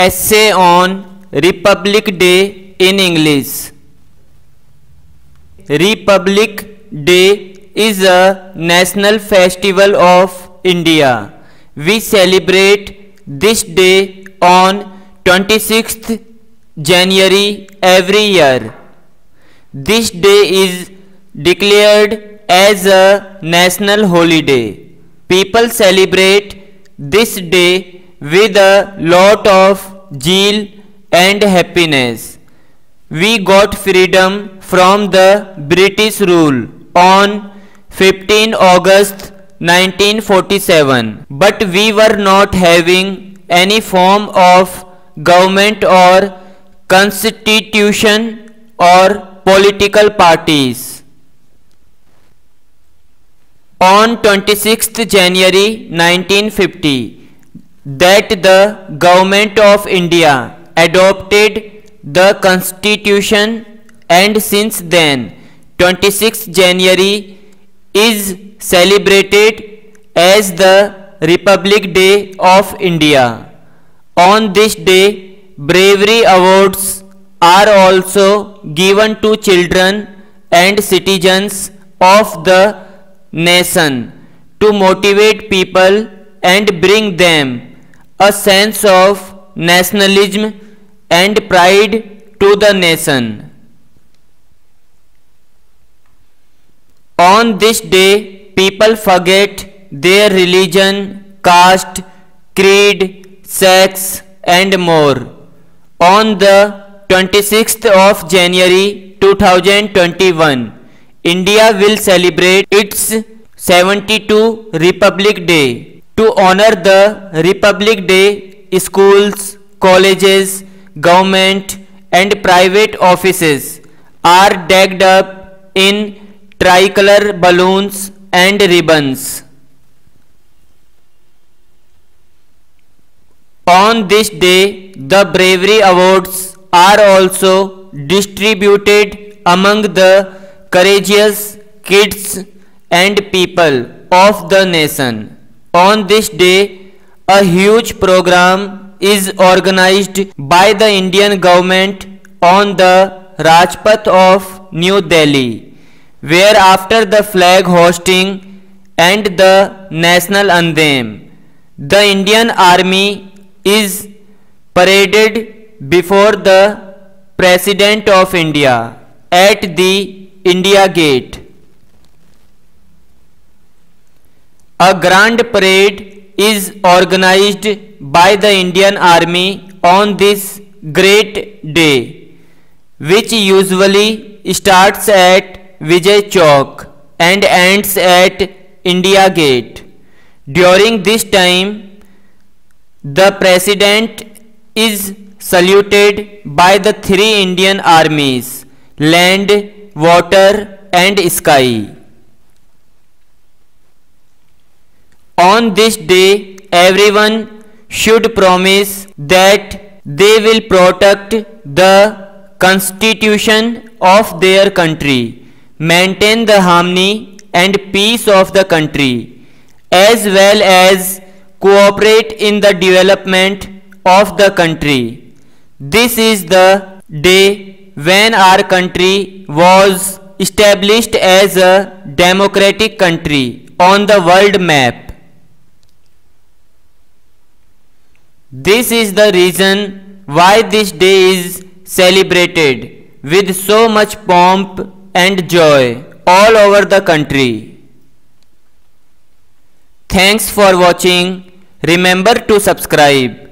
Essay on Republic Day in English. Republic Day is a national festival of India. We celebrate this day on 26th January every year. This day is declared as a national holiday. People celebrate this day with a lot of zeal and happiness. We got freedom from the British rule on 15 August 1947, but we were not having any form of government or constitution or political parties. On 26th January 1950, that the Government of India adopted the Constitution, and since then 26th January is celebrated as the Republic Day of India. On this day, bravery awards are also given to children and citizens of the nation to motivate people and bring them a sense of nationalism and pride to the nation. On this day, people forget their religion, caste, creed, sex, and more. On the 26th of January 2021, India will celebrate its 72th Republic Day. To honor the Republic Day, schools, colleges, government and private offices are decked up in tricolor balloons and ribbons. On this day, the bravery awards are also distributed among the courageous kids and people of the nation. On this day, a huge program is organized by the Indian government on the Rajpath of New Delhi, where after the flag hosting and the national anthem, the Indian Army is paraded before the President of India at the India Gate. A grand parade is organized by the Indian Army on this great day, which usually starts at Vijay Chowk and ends at India Gate. During this time, the President is saluted by the three Indian armies: land, water and sky. On this day, everyone should promise that they will protect the constitution of their country, maintain the harmony and peace of the country, as well as cooperate in the development of the country. This is the day when our country was established as a democratic country on the world map. This is the reason why this day is celebrated with so much pomp and joy all over the country. Thanks for watching. Remember to subscribe.